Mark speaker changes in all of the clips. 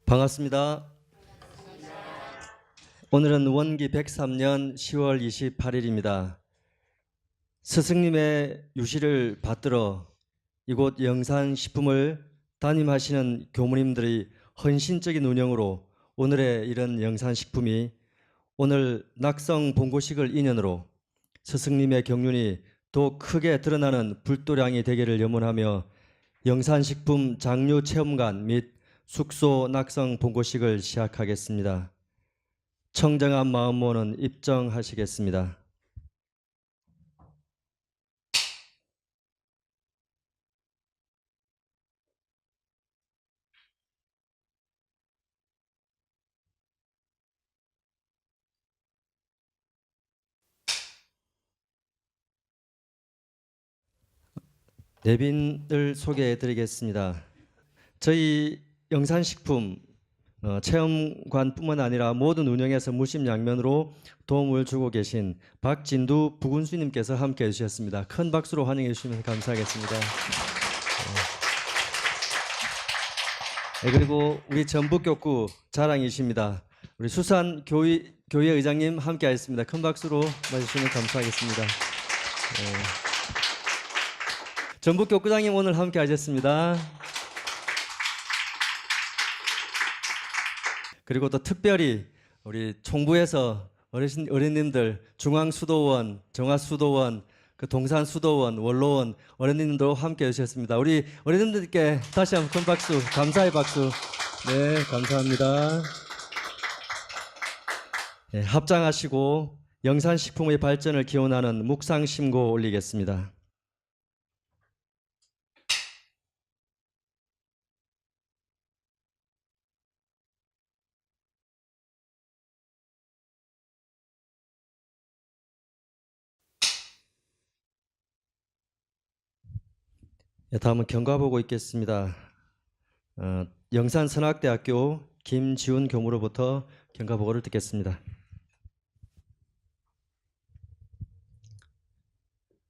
Speaker 1: 반갑습니다. 오늘은 원기 103년 10월 28일입니다. 스승님의 유시를 받들어 이곳 영산식품을 담임하시는 교무님들의 헌신적인 운영으로 오늘의 이런 영산식품이 오늘 낙성 본고식을 인연으로 스승님의 경륜이 더 크게 드러나는 불도량이 되기를 염원하며 영산식품 장류 체험관 및 숙소 낙성 본고식을 시작하겠습니다. 청정한 마음모는 입정하시겠습니다. 내빈을 소개해 드리겠습니다. 저희 영산식품 체험관뿐만 아니라 모든 운영에서 무심양면으로 도움을 주고 계신 박진두 부군수님께서 함께해 주셨습니다. 큰 박수로 환영해 주시면 감사하겠습니다. 그리고 우리 전북교구 자랑이십니다. 우리 수산 교회 의장님 함께하셨습니다. 큰 박수로 맞으시면 감사하겠습니다. 전북교구장님 오늘 함께하셨습니다. 그리고 또 특별히 우리 총부에서 어린님들 중앙수도원, 정화수도원, 그 동산수도원, 원로원 어린님들도 함께 해주셨습니다. 우리 어린님들께 다시 한번 큰 박수, 감사의 박수. 네, 감사합니다. 네, 합장하시고 영산식품의 발전을 기원하는 묵상심고 올리겠습니다. 다음은 경과 보고 있겠습니다. 영산선학대학교 김지훈 교무로부터 경과 보고를 듣겠습니다.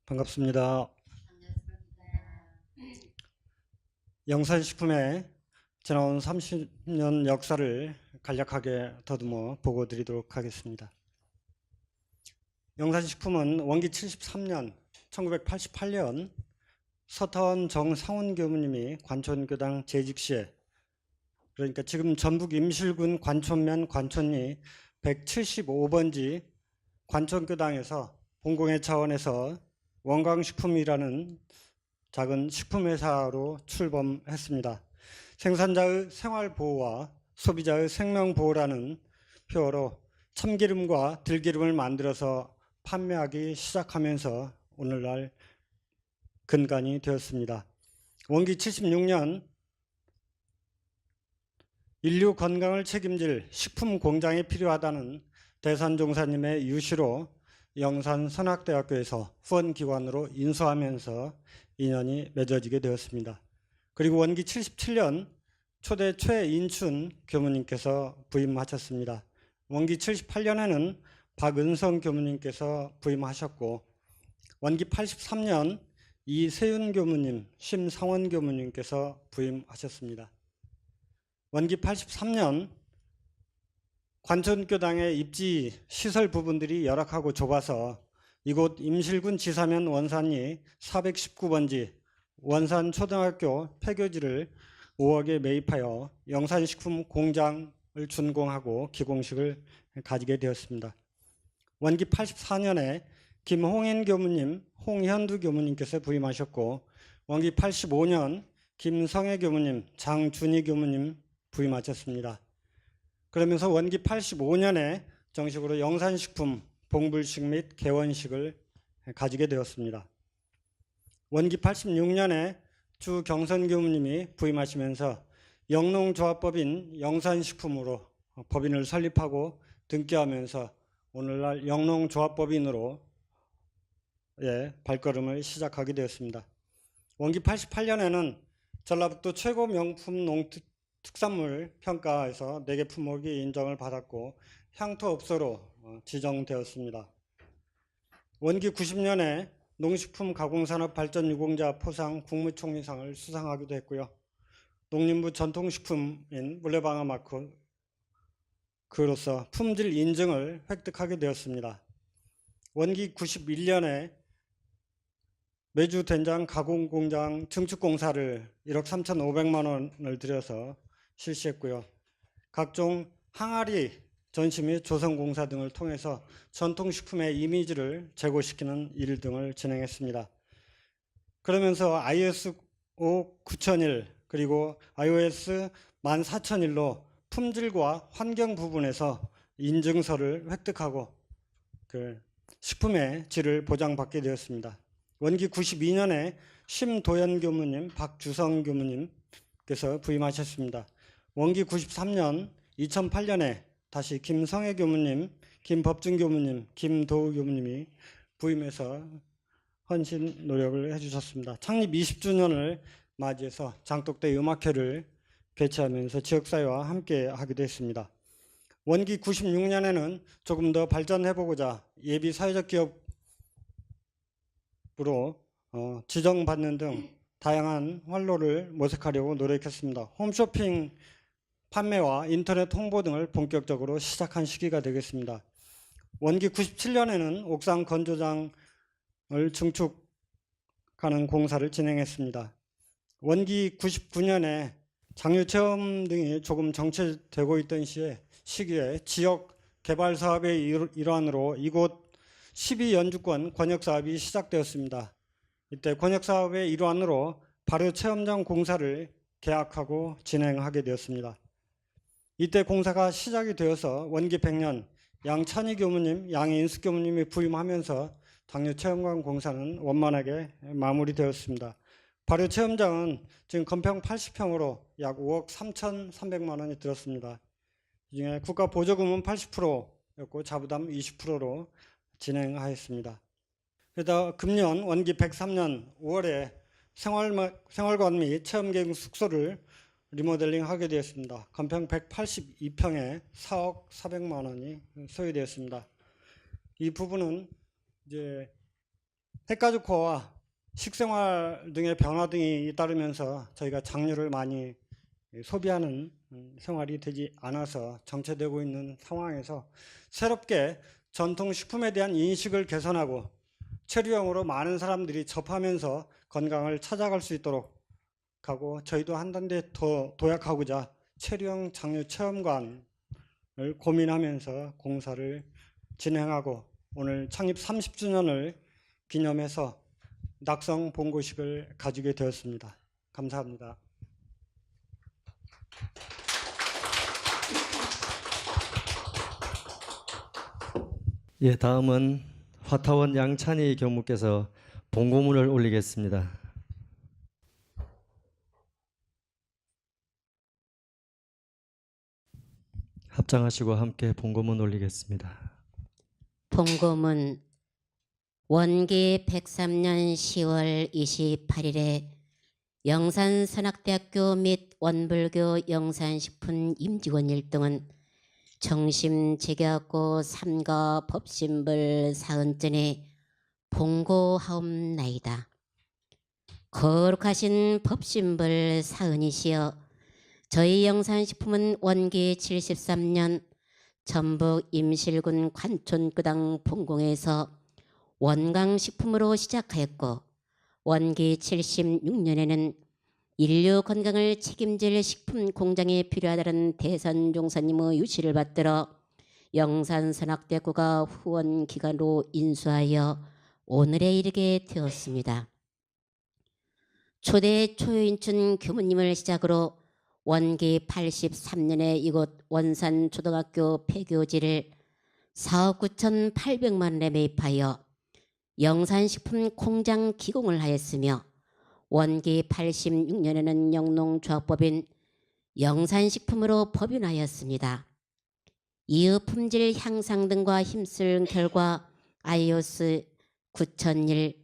Speaker 2: 반갑습니다. 영산식품의 지나온 30년 역사를 간략하게 더듬어 보고 드리도록 하겠습니다. 영산식품은 원기 73년 1988년 서타원 정상훈 교무님이 관촌교당 재직 시에, 그러니까 지금 전북 임실군 관촌면 관촌리 175번지 관촌교당에서 본공회 차원에서 원광식품이라는 작은 식품회사로 출범했습니다. 생산자의 생활보호와 소비자의 생명보호라는 표어로 참기름과 들기름을 만들어서 판매하기 시작하면서 오늘날 근간이 되었습니다. 원기 76년 인류 건강을 책임질 식품 공장이 필요하다는 대산종사님의 유시로 영산선학대학교에서 후원기관으로 인수하면서 인연이 맺어지게 되었습니다. 그리고 원기 77년 초대 최인춘 교무님께서 부임하셨습니다. 원기 78년에는 박은성 교무님께서 부임하셨고, 원기 83년 이세윤 교무님, 심상원 교무님께서 부임하셨습니다. 원기 83년 관촌교당의 입지 시설 부분들이 열악하고 좁아서 이곳 임실군 지사면 원산리 419번지 원산초등학교 폐교지를 5억에 매입하여 영산식품 공장을 준공하고 기공식을 가지게 되었습니다. 원기 84년에 김홍인 교무님, 홍현두 교무님께서 부임하셨고, 원기 85년 김성애 교무님, 장준희 교무님 부임하셨습니다. 그러면서 원기 85년에 정식으로 영산식품 봉불식 및 개원식을 가지게 되었습니다. 원기 86년에 주경선 교무님이 부임하시면서 영농조합법인 영산식품으로 법인을 설립하고 등기하면서 오늘날 영농조합법인으로 발걸음을 시작하게 되었습니다. 원기 88년에는 전라북도 최고 명품 농특산물 평가에서 4개 품목이 인정을 받았고 향토업소로 지정되었습니다. 원기 90년에 농식품 가공산업 발전 유공자 포상 국무총리상을 수상하기도 했고요. 농림부 전통식품인 물레방아 마크로서 품질 인증을 획득하게 되었습니다. 원기 91년에 메주 된장 가공 공장 증축 공사를 1억 3,500만 원을 들여서 실시했고요. 각종 항아리 전시 및 조성 공사 등을 통해서 전통식품의 이미지를 제고시키는 일 등을 진행했습니다. 그러면서 ISO 9001 그리고 iOS 14001로 품질과 환경 부분에서 인증서를 획득하고 식품의 질을 보장받게 되었습니다. 원기 92년에 심도연 교무님, 박주성 교무님께서 부임하셨습니다. 원기 93년, 2008년에 다시 김성애 교무님, 김법준 교무님, 김도우 교무님이 부임해서 헌신 노력을 해주셨습니다. 창립 20주년을 맞이해서 장독대 음악회를 개최하면서 지역사회와 함께 하기도 했습니다. 원기 96년에는 조금 더 발전해보고자 예비 사회적 기업으로 지정받는 등 다양한 활로를 모색하려고 노력했습니다. 홈쇼핑 판매와 인터넷 홍보 등을 본격적으로 시작한 시기가 되겠습니다. 원기 97년에는 옥상 건조장을 증축하는 공사를 진행했습니다. 원기 99년에 장류체험 등이 조금 정체되고 있던 시기에 지역 개발 사업의 일환으로 이곳 12연주권 권역사업이 시작되었습니다. 이때 권역사업의 일환으로 발효체험장 공사를 계약하고 진행하게 되었습니다. 이때 공사가 시작이 되어서 원기 100년 양찬희 교무님, 양인숙 교무님이 부임하면서 장류체험관 공사는 원만하게 마무리되었습니다. 발효체험장은 지금 건평 80평으로 약 5억 3,300만 원이 들었습니다. 이 중에 국가 보조금은 80%였고 자부담 20%로 진행하였습니다. 그러다 금년 원기 103년 5월에 생활관 및 체험계획 숙소를 리모델링하게 되었습니다. 건평 182평에 4억 400만 원이 소요되었습니다. 이 부분은 이제 핵가족화와 식생활 등의 변화 등이 따르면서 저희가 장류를 많이 소비하는 생활이 되지 않아서 정체되고 있는 상황에서 새롭게 전통식품에 대한 인식을 개선하고 체류형으로 많은 사람들이 접하면서 건강을 찾아갈 수 있도록 하고 저희도 한 단계 더 도약하고자 체류형 장류 체험관을 고민하면서 공사를 진행하고 오늘 창립 30주년을 기념해서 낙성 본고식을 가지게 되었습니다. 감사합니다.
Speaker 1: 예, 다음은 화타원 양찬희 교무께서 본고문을 올리겠습니다. 합장하시고 함께 본고문 올리겠습니다.
Speaker 3: 본고문 원기 103년 10월 28일에 영산선악대학교 및 원불교 영산식품 임직원 1등은 정심 제교하고 삼가 법신불 사은전에 봉고하옵나이다. 거룩하신 법신불 사은이시여 저희 영산식품은 원기 73년 전북 임실군 관촌구당 본공에서 원강식품으로 시작하였고 원기 76년에는 인류 건강을 책임질 식품 공장이 필요하다는 대선 종사님의 유치를 받들어 영산선악대학교가 후원기관으로 인수하여 오늘에 이르게 되었습니다. 초대 초인춘 교무님을 시작으로 원기 83년에 이곳 원산초등학교 폐교지를 4억 9,800만 원에 매입하여 영산식품 공장 기공을 하였으며 원기 86년에는 영농조합법인 영산식품으로 법인하였습니다. 이후 품질 향상 등과 힘쓸 결과 iOS 9001,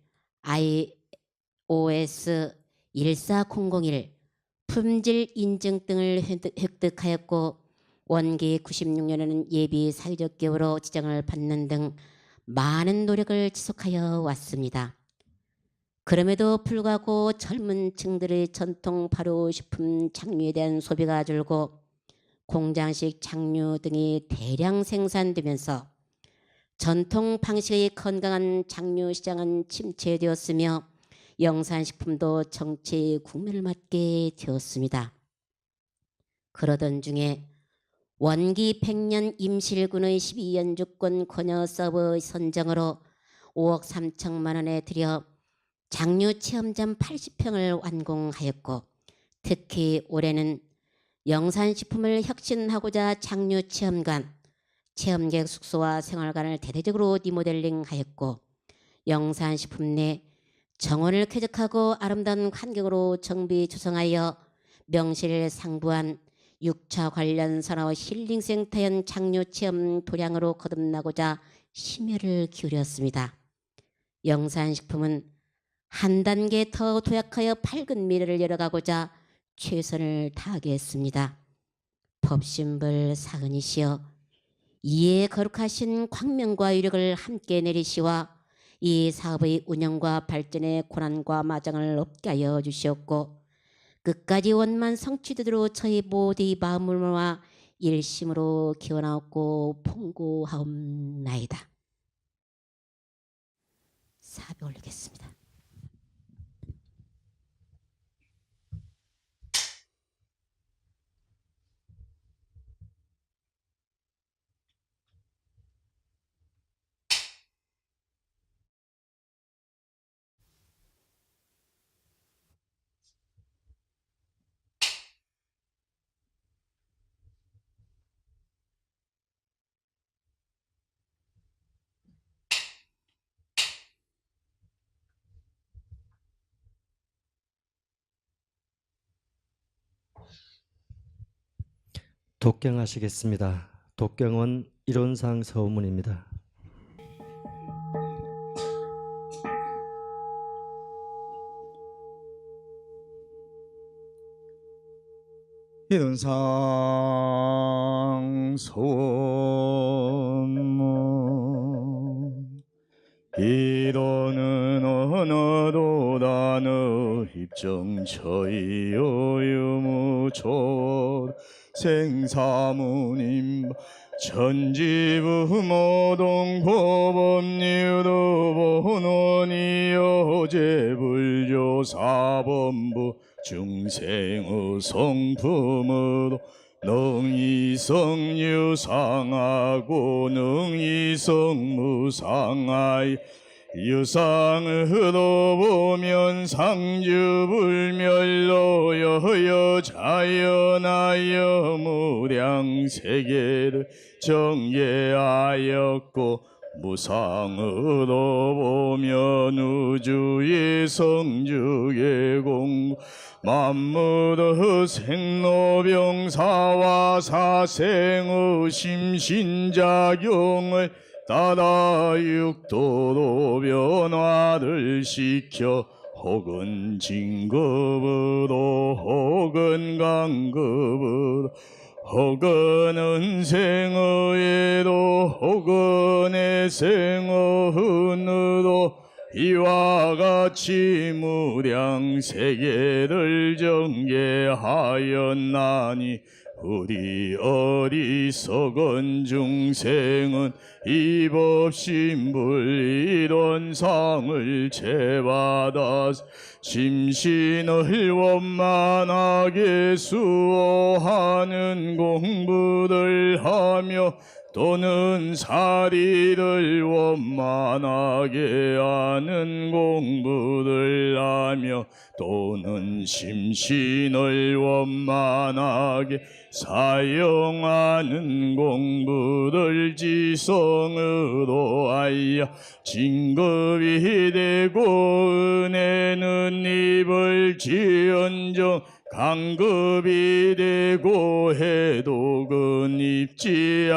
Speaker 3: iOS 14001 품질 인증 등을 획득하였고 원기 96년에는 예비 사회적 기업으로 지정을 받는 등 많은 노력을 지속하여 왔습니다. 그럼에도 불구하고 젊은 층들의 전통 발효식품 장류에 대한 소비가 줄고 공장식 장류 등이 대량 생산되면서 전통 방식의 건강한 장류 시장은 침체되었으며 영산식품도 정체의 국면을 맞게 되었습니다. 그러던 중에 원기 100년 임실군의 12연주권 권여 서버 선정으로 5억 3천만 원에 들여 장류 체험장 80평을 완공하였고, 특히 올해는 영산식품을 혁신하고자 장류 체험관, 체험객 숙소와 생활관을 대대적으로 리모델링하였고, 영산식품 내 정원을 쾌적하고 아름다운 환경으로 정비 조성하여 명실상부한 6차 관련 산업 힐링센터형 장류 체험 도량으로 거듭나고자 심혈을 기울였습니다. 영산식품은 한 단계 더 도약하여 밝은 미래를 열어가고자 최선을 다하겠습니다. 법신불 사은이시여, 이에 거룩하신 광명과 유력을 함께 내리시와 이 사업의 운영과 발전에 고난과 마장을 없게 하여 주시옵고, 끝까지 원만 성취되도록 저희 모두의 마음을 모아 일심으로 기원하옵고 봉고하옵나이다. 사배 올리겠습니다.
Speaker 1: 독경하시겠습니다. 독경은 이론상 서문입니다.
Speaker 4: 이론상 서문 이론은 언어도 단어 입정처이요 유무초 생사무님 천지부모동보법유도 본원이요 제불교사본부 중생의 성품으로 능이성유상하고 능이성무상하이 유상으로 보면 상주불멸로 여여자연하여 무량세계를 정계하였고 무상으로 보면 우주의 성주의 공부 만물의 생로병사와 사생의 심신작용을 따라 육도로 변화를 시켜 혹은 진급으로 혹은 강급으로 혹은 은생의로 혹은 애생의은으로 이와 같이 무량세계를 정계하였나니 우리 어리석은 중생은 이법신불 이론상을 채받아 심신을 원만하게 수호하는 공부를 하며 또는 사리를 원만하게 하는 공부를 하며 또는 심신을 원만하게 사용하는 공부를 지성으로 하여 진급이 되고 은혜는 입을 지언정 강급이 되고 해독은 입지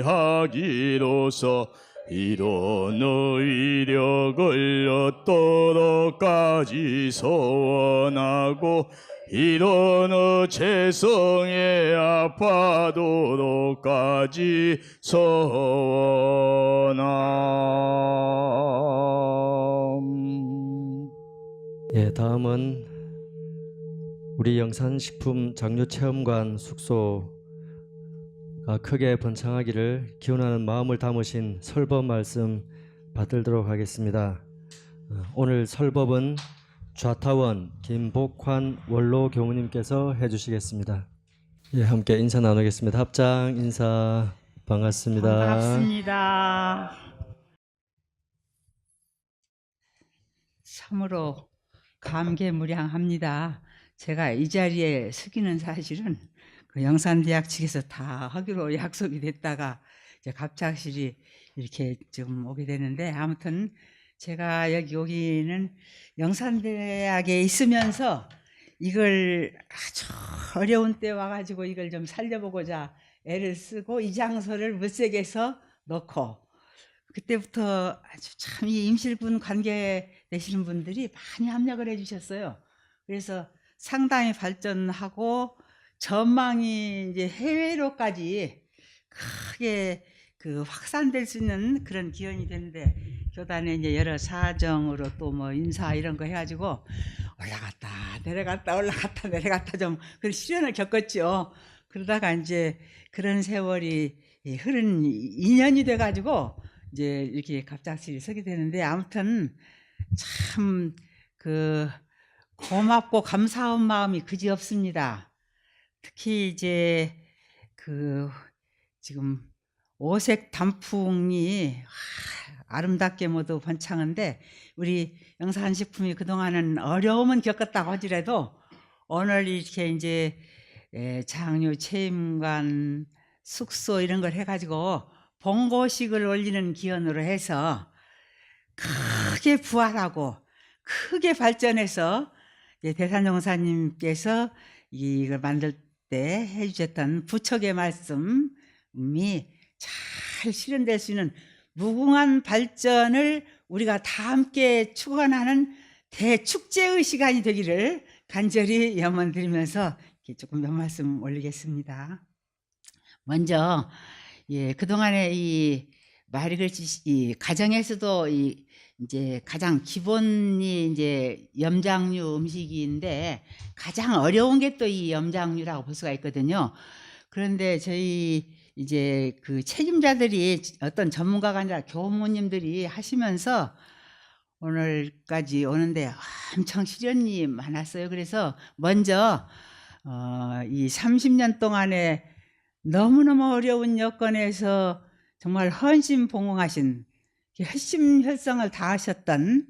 Speaker 4: 아니하기로서 이론의 위력을 얻도록까지 소원하고 이론의 재성에 아파도록까지 소원함.
Speaker 1: 예, 다음은 우리 영산식품 장류체험관 숙소가 크게 번창하기를 기원하는 마음을 담으신 설법 말씀 받들도록 하겠습니다. 오늘 설법은 좌타원 김복환 원로 교무님께서 해주시겠습니다. 예, 함께 인사 나누겠습니다. 합장 인사. 반갑습니다.
Speaker 5: 반갑습니다. 참으로 감개무량합니다. 제가 이 자리에 서기는 사실은 그 영산대학 측에서 다 하기로 약속이 됐다가 이제 갑작스레 이렇게 좀 오게 되는데, 아무튼 제가 여기 오기는 영산대학에 있으면서 이걸 아주 어려운 때 와가지고 이걸 좀 살려보고자 애를 쓰고 이 장소를 물색해서 넣고, 그때부터 아주 참 이 임실군 관계 되시는 분들이 많이 협력을 해주셨어요. 그래서 상당히 발전하고 전망이 이제 해외로까지 크게 그 확산될 수 있는 그런 기원이 되는데, 교단에 이제 여러 사정으로 또 뭐 인사 이런 거 해가지고 올라갔다 내려갔다 올라갔다 내려갔다 좀 그런 시련을 겪었죠. 그러다가 이제 그런 세월이 흐른 2년이 돼가지고 이제 이렇게 갑작스레 서게 되는데, 아무튼 참 그 고맙고 감사한 마음이 그지없습니다. 특히 이제 그 지금 오색 단풍이 아름답게 모두 번창한데, 우리 영산식품이 그동안은 어려움은 겪었다고 하더라도 오늘 이렇게 이제 장류 체험관 숙소 이런 걸 해가지고 봉고식을 올리는 기원으로 해서 크게 부활하고 크게 발전해서 대산종사님께서 이걸 만들 때 해주셨던 부처의 말씀이 잘 실현될 수 있는 무궁한 발전을 우리가 다 함께 축원하는 대축제의 시간이 되기를 간절히 염원드리면서 조금 몇 말씀 올리겠습니다. 먼저 그동안에 이 말글짓 이 가정에서도 이제 가장 기본이 이제 염장류 음식인데, 가장 어려운 게 또 이 염장류라고 볼 수가 있거든요. 그런데 저희 이제 그 책임자들이 어떤 전문가가 아니라 교무님들이 하시면서 오늘까지 오는데 엄청 시련이 많았어요. 그래서 먼저 이 30년 동안에 너무너무 어려운 여건에서 정말 헌신봉ong하신 혈심혈성을 다하셨던,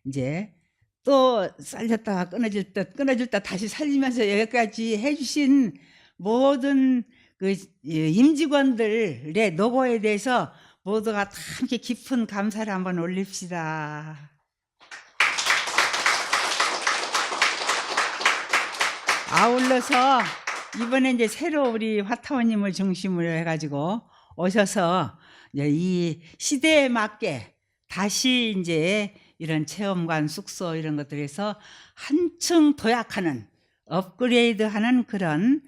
Speaker 5: 이제 또 살렸다가 끊어질 듯 다시 살리면서 여기까지 해주신 모든 그 임직원들의 노고에 대해서 모두가 다 함께 깊은 감사를 한번 올립시다. 아울러서 이번에 이제 새로 우리 화타원님을 중심으로 해가지고 오셔서 이 시대에 맞게 다시 이제 이런 체험관 숙소 이런 것들에서 한층 도약하는, 업그레이드하는 그런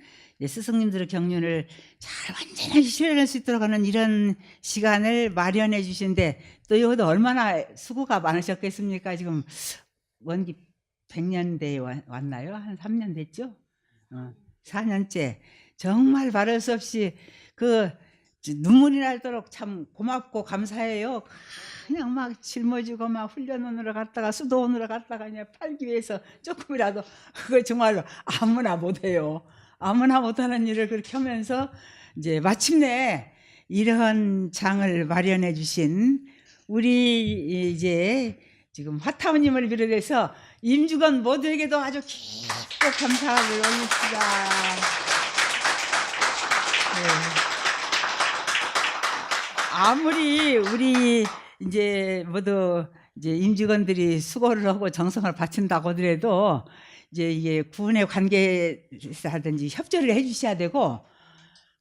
Speaker 5: 스승님들의 경륜을 잘 완전히 실현할 수 있도록 하는 이런 시간을 마련해 주신데, 또 이것도 얼마나 수고가 많으셨겠습니까? 지금 원기 100년대에 왔나요? 한 3년 됐죠? 4년째 정말 말할 수 없이 그 눈물이 날도록 참 고맙고 감사해요. 그냥 막 짊어지고 막 훈련원으로 갔다가 수도원으로 갔다가 그냥 팔기 위해서 조금이라도, 그거 정말로 아무나 못해요. 아무나 못하는 일을 그렇게 하면서 이제 마침내 이런 장을 마련해 주신 우리 이제 지금 화타원님을 비롯해서 임직원 모두에게도 아주 깊고 감사를 올립시다. 아무리 우리 이제 모두 이제 임직원들이 수고를 하고 정성을 바친다고 하더라도 이제 이게 군의 관계사든지 협조를 해주셔야 되고,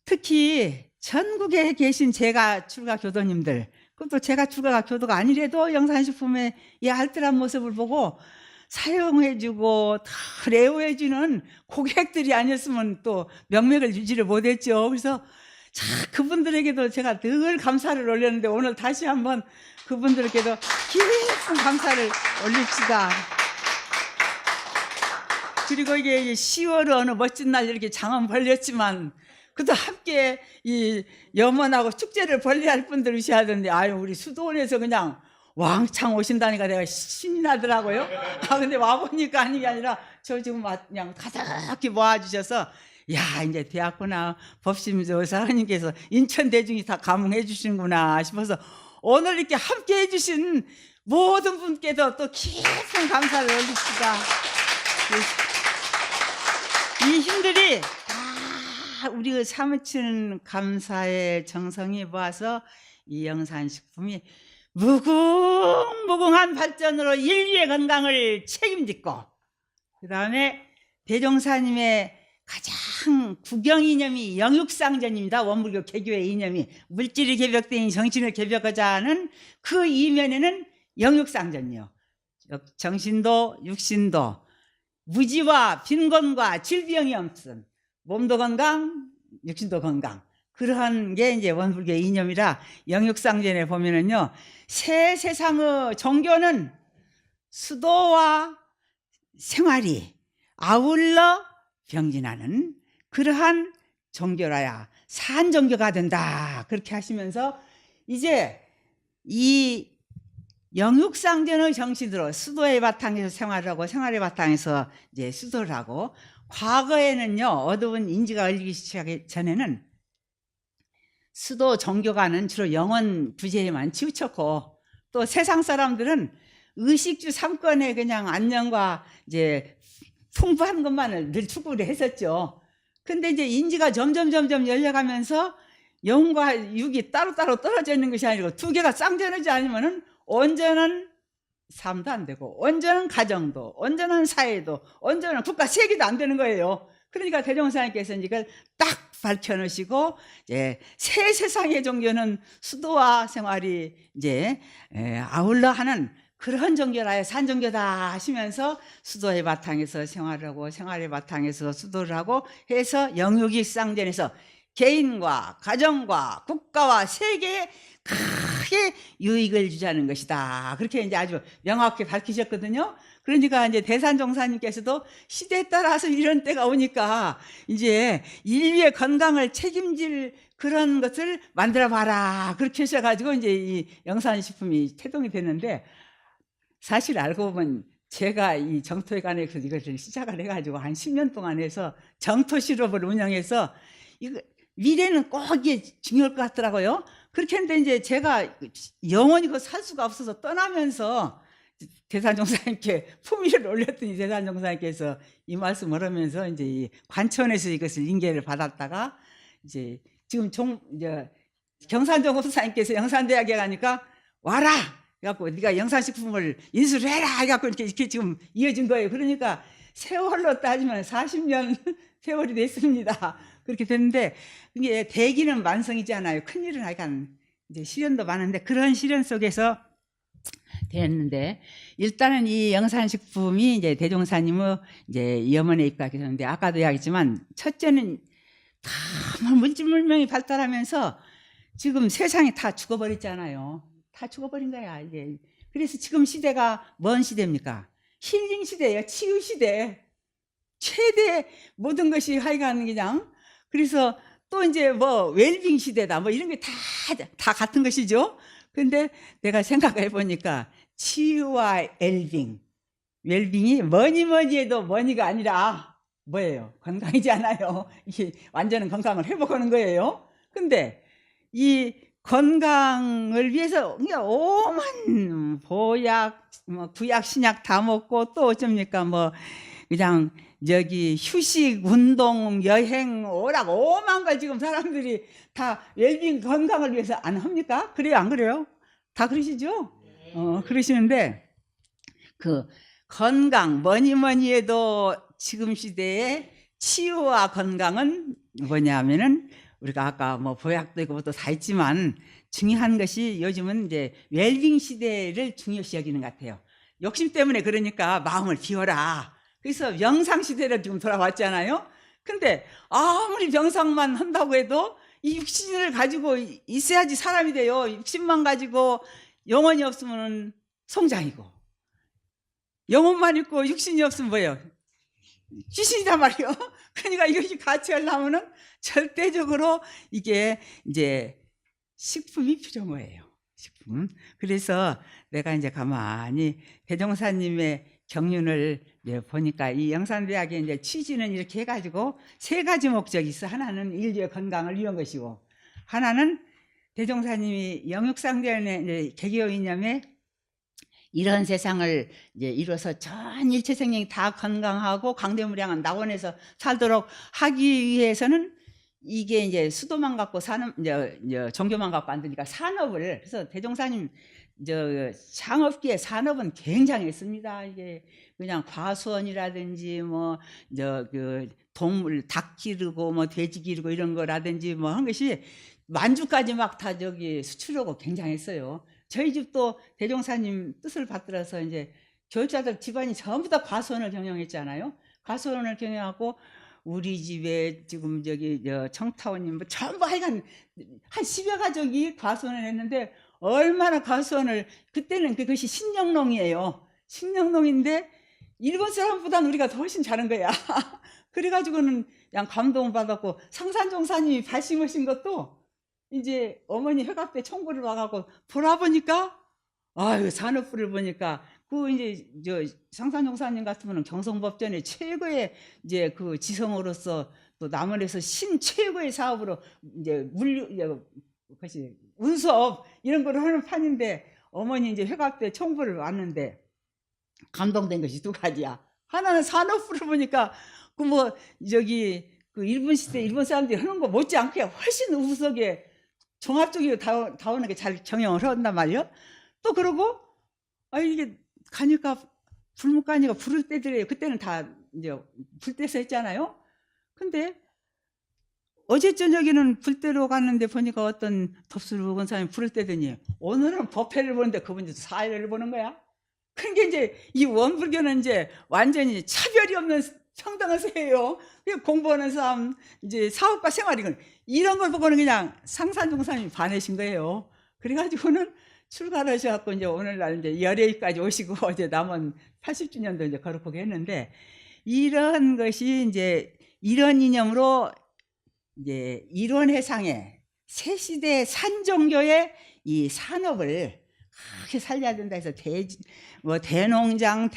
Speaker 5: 특히 전국에 계신 제가 출가 교도님들, 그것도 제가 출가 교도가 아니래도 영산식품의 이 알뜰한 모습을 보고 사용해주고 다 레오해주는 고객들이 아니었으면 또 명맥을 유지를 못했죠. 그래서 자, 그분들에게도 제가 늘 감사를 올렸는데, 오늘 다시 한번 그분들께도 깊은 감사를 올립시다. 그리고 이게 10월 어느 멋진 날 이렇게 장은 벌렸지만 그도 함께 이 염원하고 축제를 벌려할 분들이셔야하던데 아유 우리 수도원에서 그냥 왕창 오신다니까 내가 신이 나더라고요. 아 근데 와보니까 아닌 게 아니라 저 지금 그냥 가득히 모아주셔서 야 이제 대학교나 법심조 사장님께서 인천 대중이 다 감흥해 주시는구나 싶어서 오늘 이렇게 함께 해주신 모든 분께도 또 깊은 감사를 올립시다. 이 힘들이 다 우리 그 사무친 감사의 정성이 모아서 이 영산식품이 무궁무궁한 발전으로 인류의 건강을 책임짓고 그 다음에 대종사님의 가장 국영 이념이 영육상전입니다. 원불교 개교의 이념이 물질이 개벽되니 정신을 개벽하자 하는 그 이면에는 영육상전이요. 정신도 육신도 무지와 빈곤과 질병이 없음 몸도 건강 육신도 건강 그러한 게 이제 원불교의 이념이라 영육상전에 보면은요 새 세상의 종교는 수도와 생활이 아울러 병진하는 그러한 종교라야 산종교가 된다 그렇게 하시면서 이제 이 영육상전의 정신으로 수도의 바탕에서 생활을 하고 생활의 바탕에서 이제 수도를 하고 과거에는요 어두운 인지가 열리기 시작하기 전에는 수도 종교가는 주로 영혼 부재에만 치우쳤고 또 세상 사람들은 의식주 3권의 그냥 안녕과 이제 풍부한 것만을 늘 추구를 했었죠. 근데 이제 인지가 점점 열려가면서 영과 육이 따로따로 떨어져 있는 것이 아니고 두 개가 쌍전하지 않으면은 온전한 삶도 안 되고 온전한 가정도 온전한 사회도 온전한 국가 세계도 안 되는 거예요. 그러니까 대종사님께서 이걸 딱 밝혀놓으시고 이제 새 세상의 종교는 수도와 생활이 이제 아울러 하는 그런 종교라야 산종교다 하시면서 수도의 바탕에서 생활을 하고 생활의 바탕에서 수도를 하고 해서 영육일상전에서 개인과 가정과 국가와 세계에 크게 유익을 주자는 것이다. 그렇게 이제 아주 명확히 밝히셨거든요. 그러니까 이제 대산종사님께서도 시대에 따라서 이런 때가 오니까 이제 인류의 건강을 책임질 그런 것을 만들어 봐라. 그렇게 하셔가지고 이제 이 영산식품이 태동이 됐는데 사실 알고 보면 제가 이 정토회관에서 이것을 시작을 해가지고 한 10년 동안 해서 정토 시럽을 운영해서 이거 미래는 꼭 이게 중요할 것 같더라고요. 그렇게 했는데 이제 제가 영원히 그 살 수가 없어서 떠나면서 대산종사님께 품위를 올렸더니 대산종사님께서 이 말씀을 하면서 이제 이 관천에서 이것을 인계를 받았다가 이제 지금 이제 경산종 호수사님께서 영산대학에 가니까 와라! 그래갖고 네가 영산식품을 인수를 해라! 해갖고 이렇게 지금 이어진 거예요. 그러니까 세월로 따지면 40년 세월이 됐습니다. 그렇게 됐는데 이게 대기는 만성이지 않아요. 큰일은 하여간 이제 시련도 많은데 그런 시련 속에서 됐는데 일단은 이 영산식품이 이제 대종사님의 이제 염원에 입각했는데 아까도 이야기했지만 첫째는 다 물질물명이 발달하면서 지금 세상이 다 죽어버렸잖아요. 다 죽어버린 거야 이게. 그래서 지금 시대가 뭔 시대입니까? 힐링 시대예요. 치유 시대. 최대 모든 것이 하여간 그냥 그래서 또 이제 뭐 웰빙 시대다 뭐 이런 게 다 같은 것이죠. 근데 내가 생각해 보니까 치유와 웰빙이 뭐니 해도 뭐니가 아니라 뭐예요? 건강이지 않아요. 이게 완전한 건강을 회복하는 거예요. 근데 이 건강을 위해서 그냥 오만 보약, 뭐 구약, 신약 다 먹고 또 어쩝니까? 뭐 그냥 저기 휴식, 운동, 여행, 오락 오만 걸 지금 사람들이 다 웰빙 건강을 위해서 안 합니까? 그래요, 안 그래요? 다 그러시죠? 그러시는데 그 건강 뭐니 해도 지금 시대에 치유와 건강은 뭐냐면은 우리가 아까 뭐 보약도 있고 또 다 있지만 중요한 것이 요즘은 이제 웰빙 시대를 중요시 여기는 것 같아요. 욕심 때문에 그러니까 마음을 비워라. 그래서 명상 시대로 지금 돌아왔잖아요. 근데 아무리 명상만 한다고 해도 이 육신을 가지고 있어야지 사람이 돼요. 육신만 가지고 영혼이 없으면 송장이고 영혼만 있고 육신이 없으면 뭐예요? 귀신이단 말이요. 그러니까 이것이 같이 하려면은 절대적으로 이게 이제 식품이 필요한 거예요. 식품. 그래서 내가 이제 가만히 대종사님의 경륜을 보니까 이 영산대학의 이제 취지는 이렇게 해가지고 세 가지 목적이 있어. 하나는 인류의 건강을 위한 것이고, 하나는 대종사님이 영육상대원의 개교 이념에 이런 세상을 이제 이뤄서 전 일체 생명이 다 건강하고 강대무량한 낙원에서 살도록 하기 위해서는 이게 이제 수도만 갖고 이제 종교만 갖고 안 되니까 산업을, 그래서 대종사님 창업기의 산업은 굉장했습니다. 이게 그냥 과수원이라든지 동물 닭 기르고 돼지 기르고 이런 거라든지 한 것이 만주까지 막 다 수출하고 굉장했어요. 저희 집도 대종사님 뜻을 받들어서 이제 교육자들 집안이 전부 다 과수원을 경영했잖아요. 과수원을 경영하고 우리 집에 지금 청타원님 전부 하여간 한 10여 가족이 과수원을 했는데, 얼마나 과수원을, 그때는 그것이 신영농이에요. 신영농인데 일본 사람보다는 우리가 더 훨씬 잘한 거야. 그래가지고는 그냥 감동을 받았고, 상산종사님이 발심하신 것도 이제 어머니 회갑 때 청구를 와가고 돌아보니까, 아유, 산업부를 보니까 이제 상산종사님 같으면 경성법전의 최고의 이제 그 지성으로서 또 남원에서 최고의 사업으로 이제 그것이 운수업 이런 걸 하는 판인데, 어머니 이제 회갑 때 청구를 왔는데 감동된 것이 두 가지야. 하나는 산업부를 보니까 일본 시대 일본 사람들이 하는 거 못지않게 훨씬 우수하게 종합적으로 다오는 게 잘 경영을 한단 말이요. 또 그러고 이게 가니까 불목 가니까 부를 때들이에요. 그때는 다 이제 불때서 했잖아요. 근데 어제 저녁에는 불때로 갔는데 보니까 어떤 덥수를 먹은 사람이 불을 때더니 오늘은 법회를 보는데 그분이 사회를 보는 거야. 그러니까 이제 이 원불교는 이제 완전히 차별이 없는 평등한 세예요. 공부하는 사람, 이제 사업과 생활, 이런 걸 보고는 그냥 상산종사님이 반하신 거예요. 그래가지고는 출가를 하셔갖고 이제 오늘날 이제 열애까지 오시고 어제 남은 80주년도 이제 거룩하게 했는데, 이런 것이 이제 이런 이념으로 이제 이론해상의 새 시대의 산종교의 이 산업을 그렇게 살려야 된다 해서 대농장,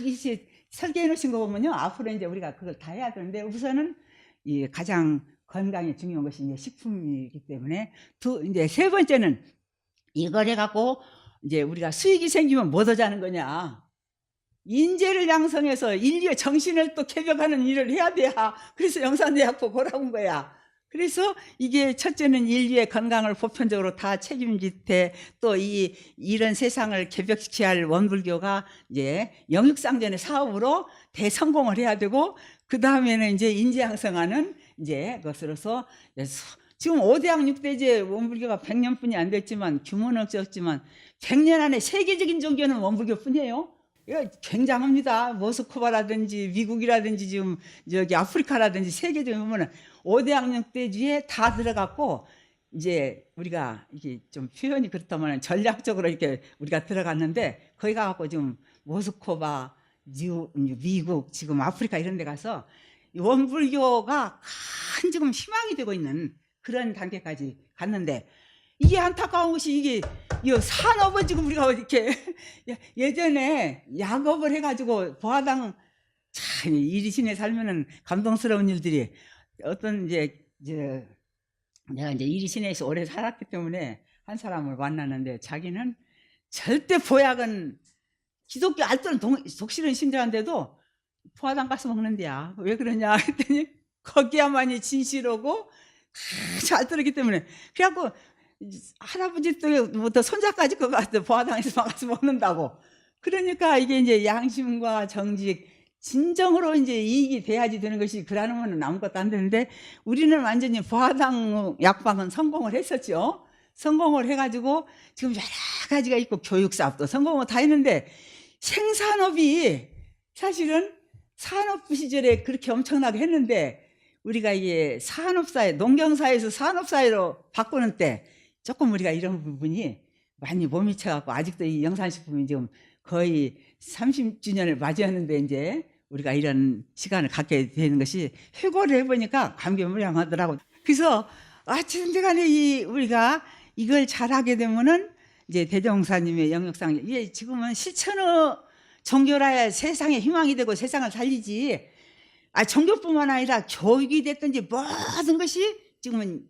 Speaker 5: 이제 설계해 놓으신 거 보면요. 앞으로 이제 우리가 그걸 다 해야 되는데, 우선은 이 가장 건강에 중요한 것이 이제 식품이기 때문에 이제 세 번째는 이걸 해갖고 이제 우리가 수익이 생기면 뭐 더 자는 거냐. 인재를 양성해서 인류의 정신을 또 개벽하는 일을 해야 돼야. 그래서 영산대학교 보라고 거야. 그래서 이게 첫째는 인류의 건강을 보편적으로 다 책임질 또 이런 세상을 개벽시켜야 할 원불교가 이제 영육상전의 사업으로 대성공을 해야 되고, 그 다음에는 이제 인재 양성하는 이제 것으로서 지금 5대학 6대제 원불교가 100년뿐이 안 됐지만 규모는 적지만 100년 안에 세계적인 종교는 원불교뿐이에요. 굉장합니다. 모스크바라든지 미국이라든지 지금 아프리카라든지 세계적인 보면은 5대학 6대주에 다 들어갔고, 이제 우리가 이게 좀 표현이 그렇다면 전략적으로 이렇게 우리가 들어갔는데, 거기 가갖고 지금 모스크바, 미국, 지금 아프리카 이런 데 가서 원불교가 큰 지금 희망이 되고 있는 그런 단계까지 갔는데, 이게 안타까운 것이 이게 산업은 지금 우리가 이렇게 예전에 약업을 해가지고 보화당 참 이리신에 살면은 감동스러운 일들이 어떤 내가 이제 이리신에서 오래 살았기 때문에 한 사람을 만났는데, 자기는 절대 보약은 기독교 알뜰한 독실한 신자인데도 보화당 가서 먹는데야. 왜 그러냐 했더니 거기야만이 진실하고 잘 들었기 때문에. 그래갖고 할아버지 때부터 손자까지 그거 가서 보화당에서 가서 먹는다고. 그러니까 이게 이제 양심과 정직, 진정으로 이제 이익이 돼야지 되는 것이, 그러면은 아무것도 안 되는데, 우리는 완전히 보화당 약방은 성공을 했었죠. 성공을 해가지고 지금 여러 가지가 있고 교육사업도 성공을 다 했는데, 생산업이 사실은 산업부 시절에 그렇게 엄청나게 했는데, 우리가 이게 산업사회, 농경사회에서 산업사회로 바꾸는 때 조금 우리가 이런 부분이 많이 못 미쳐갖고, 아직도 이 영산식품이 지금 거의 30주년을 맞이하는데 이제 우리가 이런 시간을 갖게 되는 것이 회고를 해보니까 감개무량하더라고. 그래서 어쨌든 간에 우리가 이걸 잘하게 되면은 이제 대종사님의 영역상 이게 지금은 실천의 종교라야 세상에 희망이 되고 세상을 살리지. 종교뿐만 아니라 교육이 됐든지 모든 것이 지금은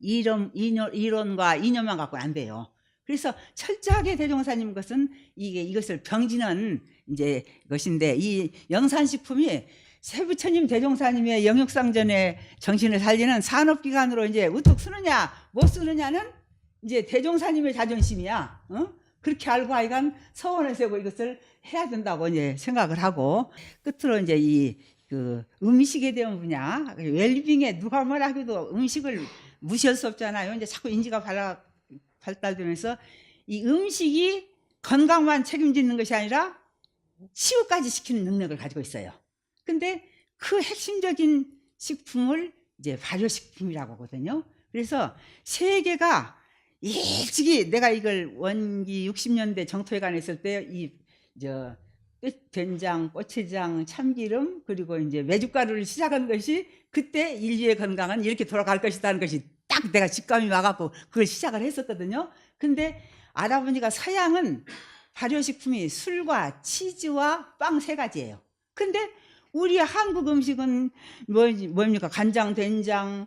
Speaker 5: 이론과 이념만 갖고 안 돼요. 그래서 철저하게 대종사님 것은 이것을 병지는 이제 것인데, 이 영산식품이 세부처님 대종사님의 영육상전의 정신을 살리는 산업기관으로 이제 우뚝 쓰느냐 못 쓰느냐는 이제 대종사님의 자존심이야. 그렇게 알고 하여간 서원을 세고 이것을 해야 된다고 이제 생각을 하고, 끝으로 이제 그 음식에 대한 분야, 웰빙에 누가 뭐라 해도 음식을 무시할 수 없잖아요. 이제 자꾸 인지가 발달되면서 이 음식이 건강만 책임지는 것이 아니라 치유까지 시키는 능력을 가지고 있어요. 근데 그 핵심적인 식품을 이제 발효식품이라고 하거든요. 그래서 세계가 일찍이, 내가 이걸 원기 60년대 정토회관에 있을 때 된장, 고추장, 참기름, 그리고 이제 메주가루를 시작한 것이, 그때 인류의 건강은 이렇게 돌아갈 것이라는 것이 딱 내가 직감이 와갖고 그걸 시작을 했었거든요. 근데 알아보니까 서양은 발효식품이 술과 치즈와 빵 3가지예요. 근데 우리 한국 음식은 뭡니까? 간장, 된장,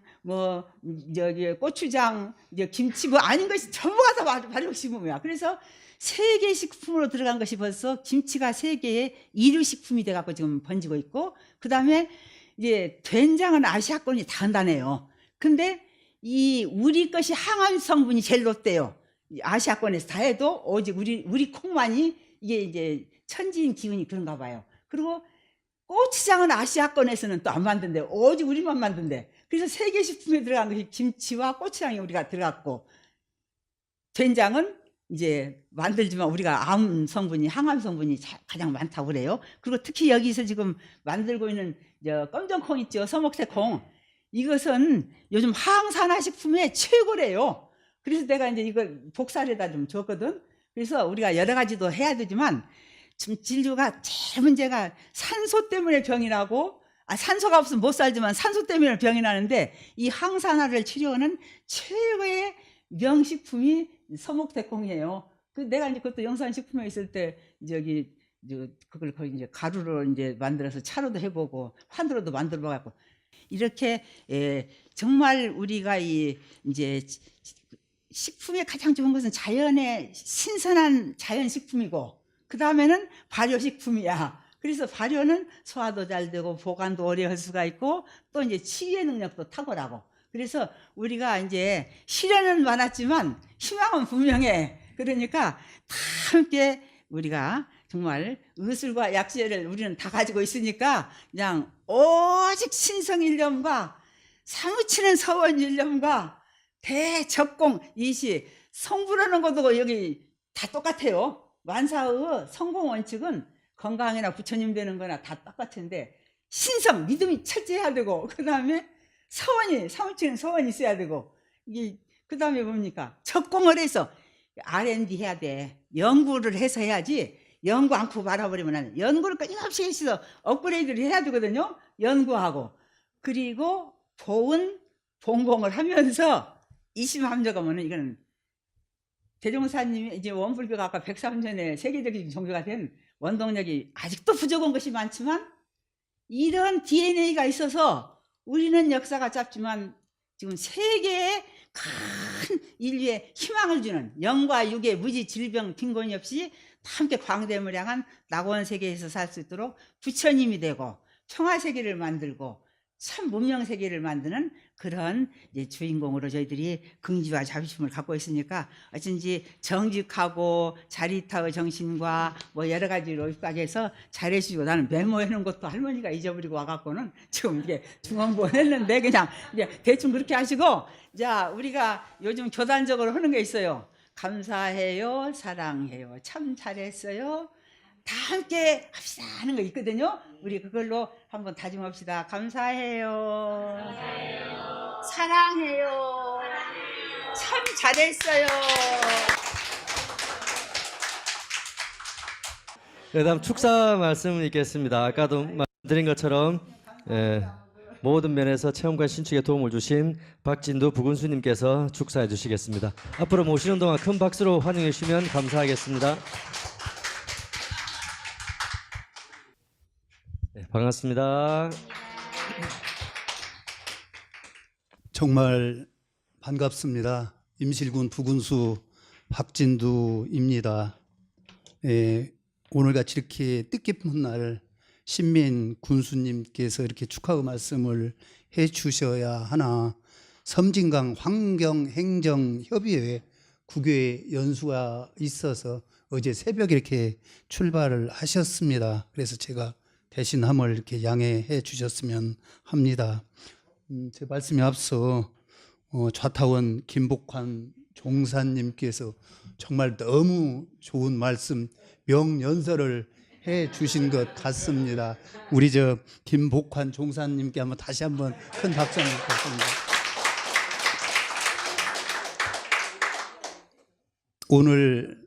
Speaker 5: 고추장, 김치, 아닌 것이 전부가 다 발효식품이야. 그래서 세계 식품으로 들어간 것이 벌써 김치가 세계의 1위 식품이 돼갖고 지금 번지고 있고, 그 다음에 이제 된장은 아시아권이 다 한다네요. 근데 우리 것이 항암 성분이 제일 높대요. 아시아권에서 다 해도 오직 우리 콩만이 이게 이제 천지인 기운이 그런가 봐요. 그리고 고추장은 아시아권에서는 또 안 만든대. 오직 우리만 만든대. 그래서 세계 식품에 들어간 것이 김치와 고추장이 우리가 들어갔고, 된장은 이제 만들지만 우리가 암 성분이, 항암 성분이 가장 많다고 그래요. 그리고 특히 여기서 지금 만들고 있는 검정콩 있죠, 서목새콩. 이것은 요즘 항산화 식품의 최고래요. 그래서 내가 이제 이걸 복사에다 좀 줬거든. 그래서 우리가 여러 가지도 해야 되지만, 지금 진료가 제일 문제가 산소 때문에 병이 나고, 산소가 없으면 못 살지만 산소 때문에 병이 나는데, 이 항산화를 치료하는 최고의 명식품이 서목대콩이에요. 내가 이제 그것도 영산식품에 있을 때 그걸 거의 이제 가루로 이제 만들어서 차로도 해보고 환으로도 만들어갖고, 이렇게 정말 우리가 이제 식품의 가장 좋은 것은 자연의 신선한 자연식품이고, 그 다음에는 발효식품이야. 그래서 발효는 소화도 잘 되고 보관도 오래 할 수가 있고, 또 이제 치유의 능력도 탁월하고. 그래서 우리가 이제 시련은 많았지만 희망은 분명해. 그러니까 다 함께 우리가 정말 의술과 약재를 우리는 다 가지고 있으니까, 그냥 오직 신성일념과 사무치는 서원일념과 대적공 이시, 성불하는 것도 여기 다 똑같아요. 만사의 성공 원칙은 건강이나 부처님 되는 거나 다 똑같은데, 신성, 믿음이 철저해야 되고, 그 다음에 사무치는 서원이 있어야 되고, 그 다음에 뭡니까? 적공을 해서 R&D 해야 돼. 연구를 해서 해야지, 연구 않고 말아버리면 연구를 끊임없이 해서 업그레이드를 해야 되거든요. 연구하고. 그리고 본공을 하면서 이심함저가면은, 이거는 대종사님이 이제 원불교가 아까 103년에 세계적인 종교가 된 원동력이 아직도 부족한 것이 많지만, 이런 DNA가 있어서 우리는 역사가 짧지만 지금 세계에 큰 인류의 희망을 주는, 영과 육의 무지 질병 빈곤이 없이 다 함께 광대무량한 낙원 세계에서 살 수 있도록 부처님이 되고 평화 세계를 만들고 참 문명 세계를 만드는 그런 이제 주인공으로 저희들이 긍지와 자비심을 갖고 있으니까, 어쩐지 정직하고 자리타의 정신과 여러 가지로 입각해서 잘해주시고, 나는 메모해놓은 것도 할머니가 잊어버리고 와갖고는 지금 이게 중앙부원 했는데, 그냥 이제 대충 그렇게 하시고, 자, 우리가 요즘 교단적으로 하는 게 있어요. 감사해요, 사랑해요, 참 잘했어요, 다 함께 합시다 하는 거 있거든요. 우리 그걸로 한번 다짐합시다. 감사해요. 사랑해요. 참 잘했어요.
Speaker 1: 그다음 축사 말씀 있겠습니다. 아까도 말씀드린 것처럼 모든 면에서 체험과 신축에 도움을 주신 박진두 부군수님께서 축사해 주시겠습니다. 앞으로 모시는 동안 큰 박수로 환영해 주시면 감사하겠습니다. 네, 반갑습니다.
Speaker 6: 정말 반갑습니다. 임실군 부군수 박진두입니다. 오늘같이 이렇게 뜻깊은 날 신민 군수님께서 이렇게 축하 말씀을 해 주셔야 하나, 섬진강 환경행정협의회 국외 연수가 있어서 어제 새벽에 이렇게 출발을 하셨습니다. 그래서 제가 대신함을 이렇게 양해해 주셨으면 합니다. 제 말씀에 앞서 좌타원 김복환 종사님께서 정말 너무 좋은 말씀, 명연설을 해 주신 것 같습니다. 우리 김복환 종사님께 다시 한번 큰 박수 한번 부탁드립니다. 오늘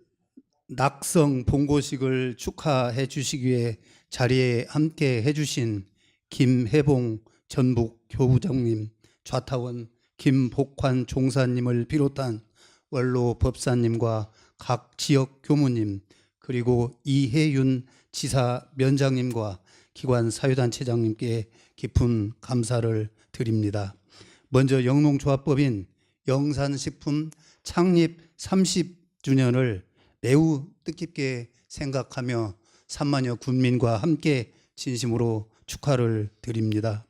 Speaker 6: 낙성 본고식을 축하해 주시기 위해 자리에 함께 해주신 김혜봉 전북 교부장님, 좌타원 김복환 종사님을 비롯한 원로 법사님과 각 지역 교무님, 그리고 이혜윤 지사 면장님과 기관 사유단체장님께 깊은 감사를 드립니다. 먼저 영농조합법인 영산식품 창립 30주년을 매우 뜻깊게 생각하며 3만여 군민과 함께 진심으로 축하를 드립니다.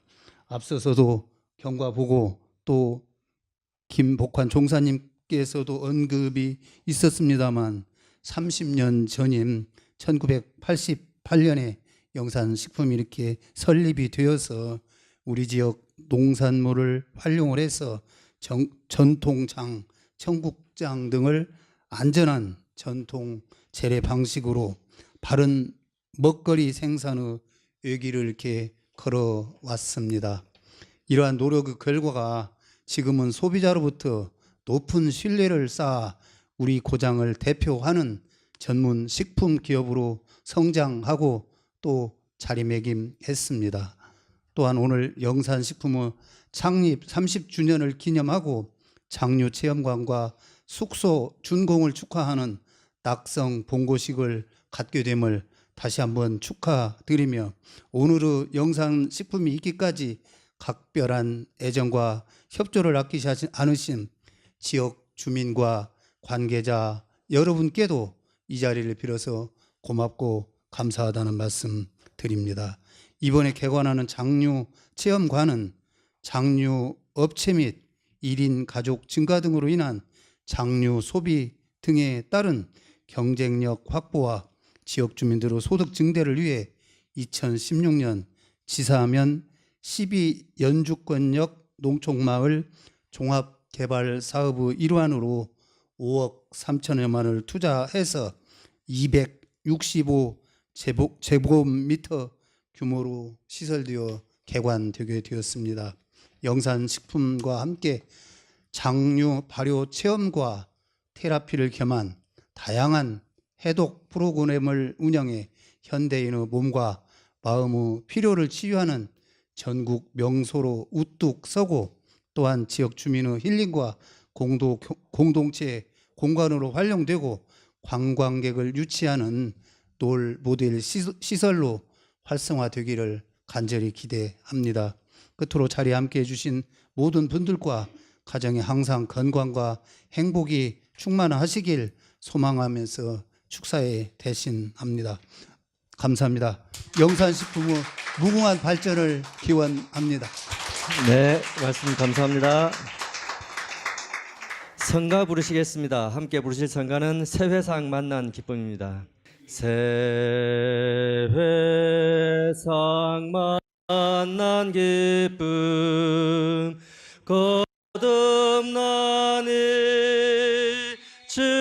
Speaker 6: 앞서서도 경과보고 또 김복환 종사님께서도 언급이 있었습니다만 30년 전인 1988년에 영산식품이 이렇게 설립이 되어서 우리 지역 농산물을 활용을 해서 전통장, 청국장 등을 안전한 전통 재래 방식으로 바른 먹거리 생산의 외길을 이렇게 걸어왔습니다. 이러한 노력의 결과가 지금은 소비자로부터 높은 신뢰를 쌓아 우리 고장을 대표하는 전문 식품 기업으로 성장하고 또 자리매김했습니다. 또한 오늘 영산식품의 창립 30주년을 기념하고 장류 체험관과 숙소 준공을 축하하는 낙성 본고식을 갖게 됨을 다시 한번 축하드리며, 오늘의 영산식품이 있기까지 각별한 애정과 협조를 아끼지 않으신 지역 주민과 관계자 여러분께도 이 자리를 빌어서 고맙고 감사하다는 말씀 드립니다. 이번에 개관하는 장류 체험관은 장류 업체 및 1인 가족 증가 등으로 인한 장류 소비 등에 따른 경쟁력 확보와 지역 주민들의 소득 증대를 위해 2016년 지사면 12연주권역 농촌마을 종합개발사업의 일환으로 5억 3천여만 원을 투자해서 265제곱미터 규모로 시설되어 개관되게 되었습니다. 영산식품과 함께 장류 발효 체험과 테라피를 겸한 다양한 해독 프로그램을 운영해 현대인의 몸과 마음의 필요를 치유하는 전국 명소로 우뚝 서고, 또한 지역 주민의 힐링과 공동체 공간으로 활용되고 관광객을 유치하는 놀 모델 시설로 활성화되기를 간절히 기대합니다. 끝으로 자리에 함께해 주신 모든 분들과 가정에 항상 건강과 행복이 충만하시길 소망하면서 축사에 대신합니다. 감사합니다. 영산식품의 무궁한 발전을 기원합니다.
Speaker 1: 네, 말씀 감사합니다. 성가 부르시겠습니다. 함께 부르실 성가는 새회상 만난 기쁨입니다. 새회상 만난 기쁨 거듭나니 즐거움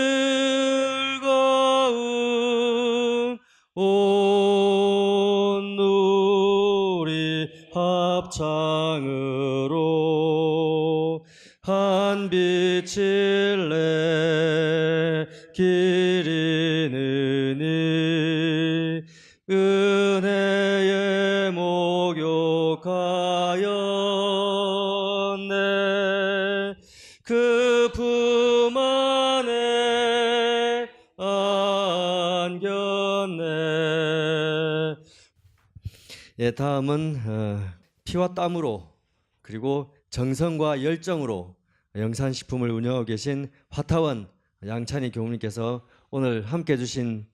Speaker 1: 온 누리 합창으로 한 빛을 내 기리느니 은혜에 목욕하였네. 그 품 안에 안겼네. 예, 다음은 피와 땀으로 그리고 정성과 열정으로 영산식품을 운영하고 계신 화타원 양찬희 교무님께서 오늘 함께 해주신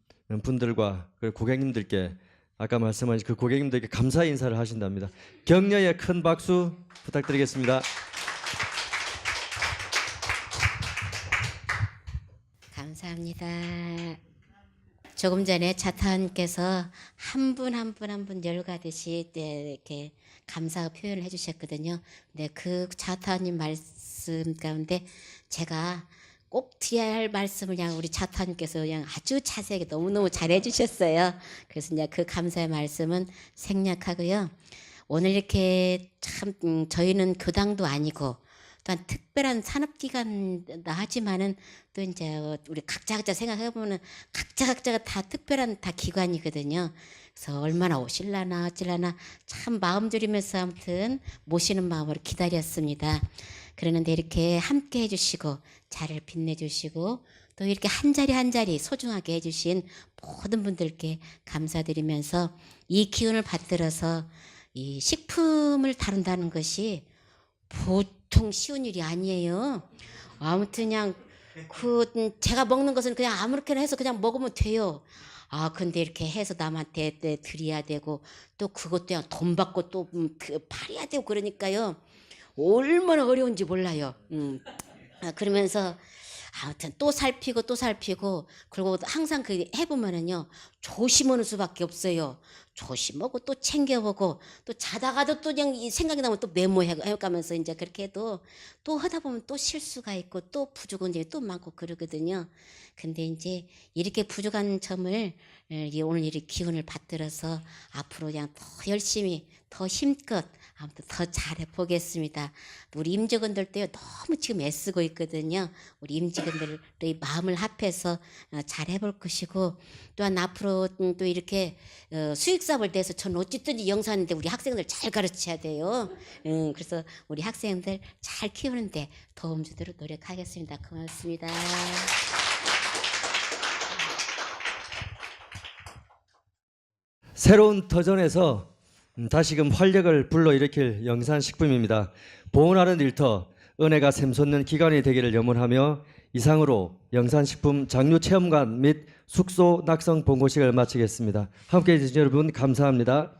Speaker 1: 분들과 그 고객님들께 아까 말씀하신 그 고객님들께 감사 인사를 하신답니다. 격려의 큰 박수 부탁드리겠습니다.
Speaker 3: 감사합니다. 조금 전에 차타원께서 한 분 한 분 열가듯이 이렇게 감사 표현을 해주셨거든요. 근데 그 차타원님 말씀 가운데 제가 꼭 드려야 할 말씀을 그냥 우리 차타원님께서 그냥 아주 자세하게 너무너무 잘해주셨어요. 그래서 이제 그 감사의 말씀은 생략하고요. 오늘 이렇게 참 저희는 교당도 아니고 또한 특별한 산업기관이다 하지만은 또 이제 우리 각자 생각해보면 각자가 다 특별한 다 기관이거든요. 그래서 얼마나 오실라나 어찔라나 참 마음 졸이면서 아무튼 모시는 마음으로 기다렸습니다. 그러는데 이렇게 함께 해주시고 자리를 빛내주시고 또 이렇게 한 자리 소중하게 해주신 모든 분들께 감사드리면서 이 기운을 받들어서 이 식품을 다룬다는 것이 보통 쉬운 일이 아니에요. 아무튼 그냥 제가 먹는 것은 그냥 아무렇게나 해서 그냥 먹으면 돼요. 근데 이렇게 해서 남한테 드려야 되고 또 그것도 그냥 돈 받고 또 팔아야 되고 그러니까요. 얼마나 어려운지 몰라요. 그러면서 아무튼 또 살피고 그리고 항상 그 해보면은요 조심하는 수밖에 없어요. 조심하고 또 챙겨보고 또 자다가도 또 그냥 생각이 나면 또 메모해가면서 이제 그렇게 해도 또 하다 보면 또 실수가 있고 또 부족한 점이 또 많고 그러거든요. 근데 이제 이렇게 부족한 점을 오늘 이 기운을 받들어서 앞으로 그냥 더 열심히 더 힘껏 아무튼 더 잘해 보겠습니다. 우리 임직원들도 너무 지금 애쓰고 있거든요. 우리 임직원들의 마음을 합해서 잘해 볼 것이고 또한 앞으로 또 이렇게 수익 사업을 내서 저는 어쨌든지 영사인데 우리 학생들 잘 가르쳐야 돼요. 그래서 우리 학생들 잘 키우는데 도움 주도록 노력하겠습니다. 고맙습니다.
Speaker 1: 새로운 터전에서 다시금 활력을 불러일으킬 영산식품입니다. 보온하는 일터 은혜가 샘솟는 기간이 되기를 염원하며 이상으로 영산식품 장류체험관 및 숙소 낙성 본고식을 마치겠습니다. 함께해 주신 여러분 감사합니다.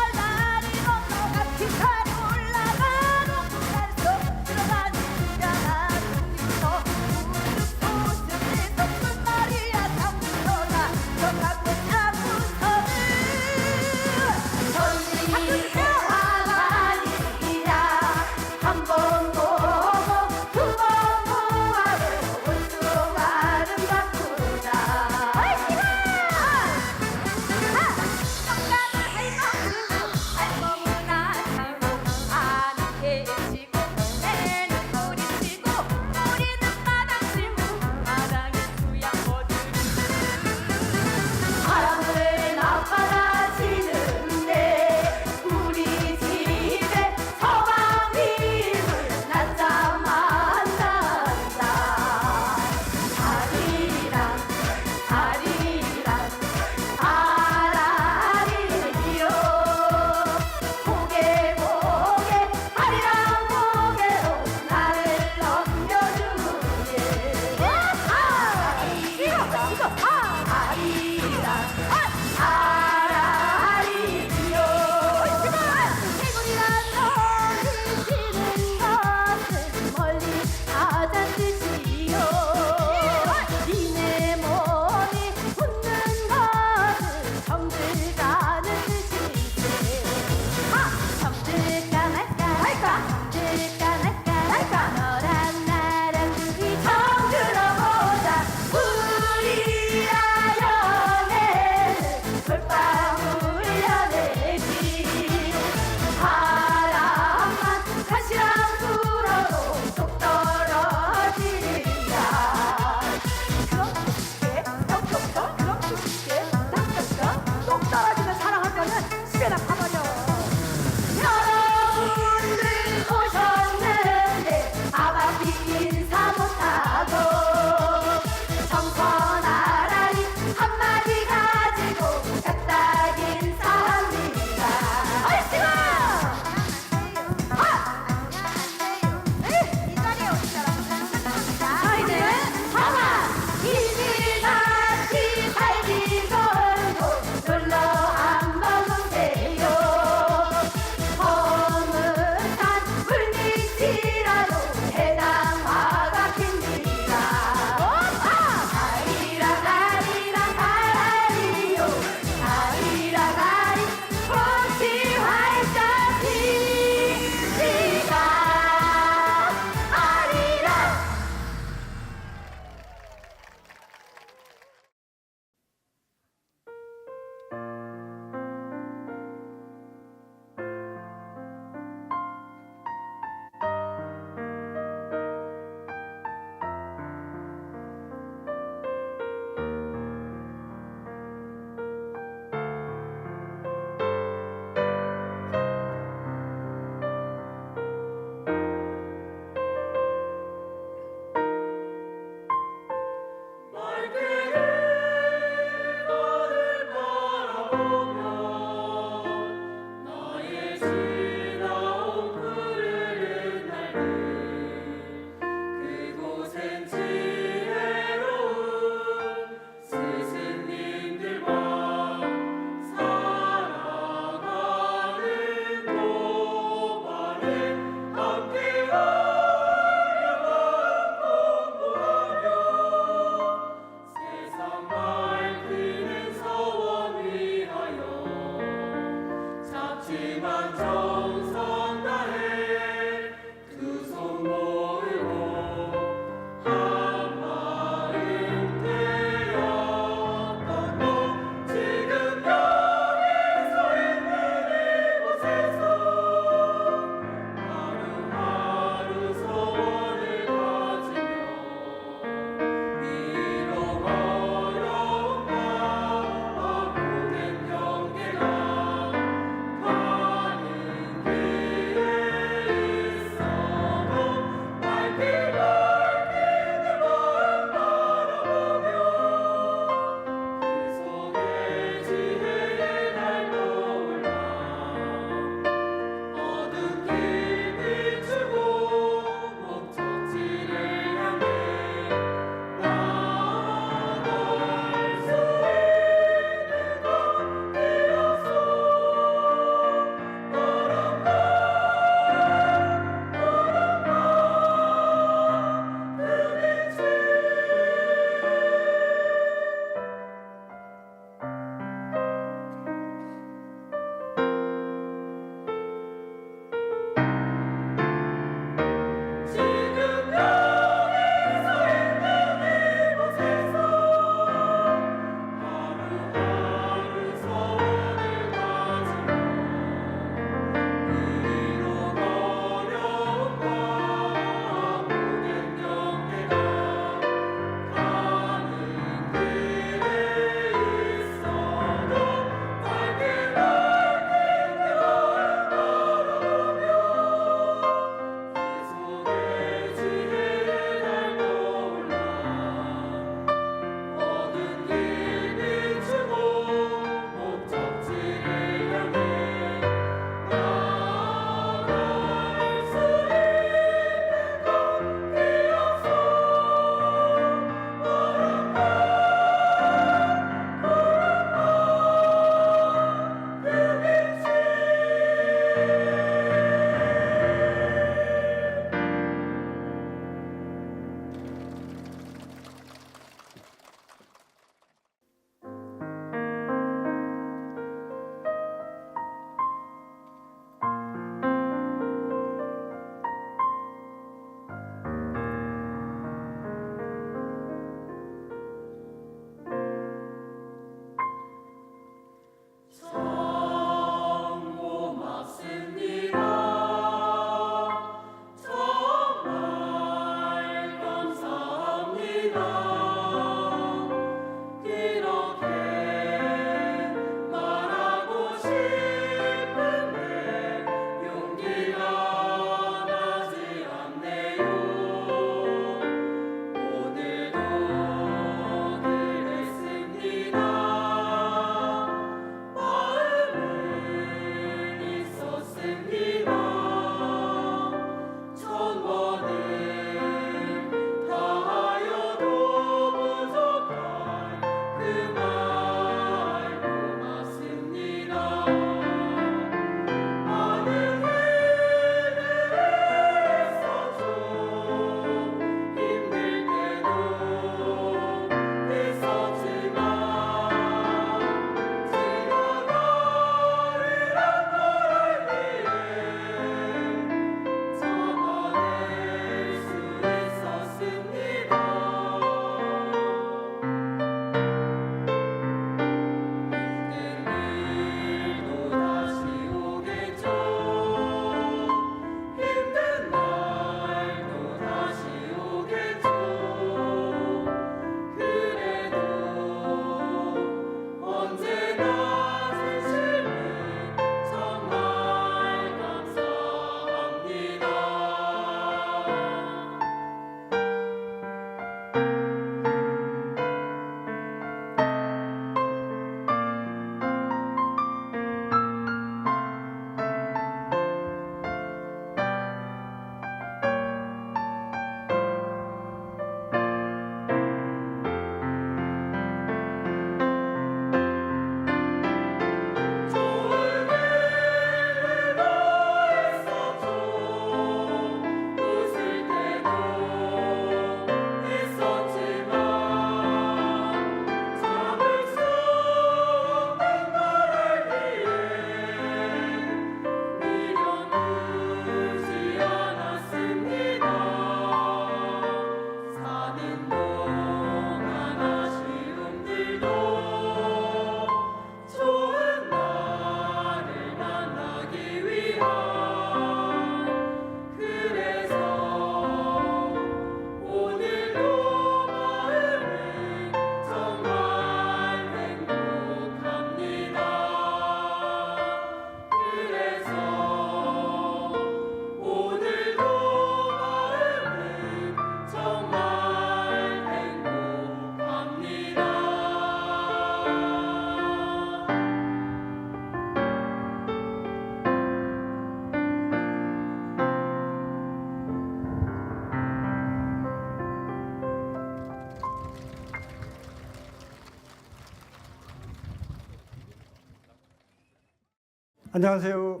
Speaker 2: 안녕하세요.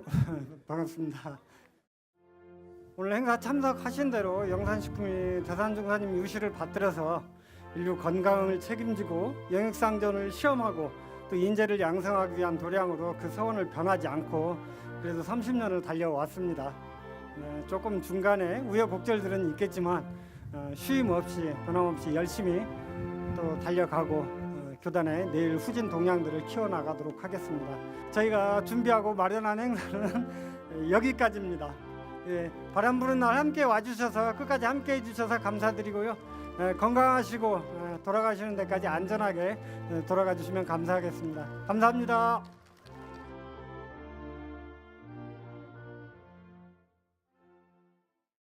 Speaker 2: 반갑습니다. 오늘 행사 참석하신 대로 영산식품이 대산중사님 유시를 받들어서 인류 건강을 책임지고 영역상전을 시험하고 또 인재를 양성하기 위한 도량으로 그 소원을 변하지 않고 그래도 30년을 달려왔습니다. 조금 중간에 우여곡절들은 있겠지만 쉼 없이 변함없이 열심히 또 달려가고 교단의 내일 후진 동향들을 키워나가도록 하겠습니다. 저희가 준비하고 마련한 행사는 여기까지입니다. 바람 부는 날 함께 와주셔서 끝까지 함께 해주셔서 감사드리고요. 건강하시고 돌아가시는 데까지 안전하게 돌아가 주시면 감사하겠습니다. 감사합니다.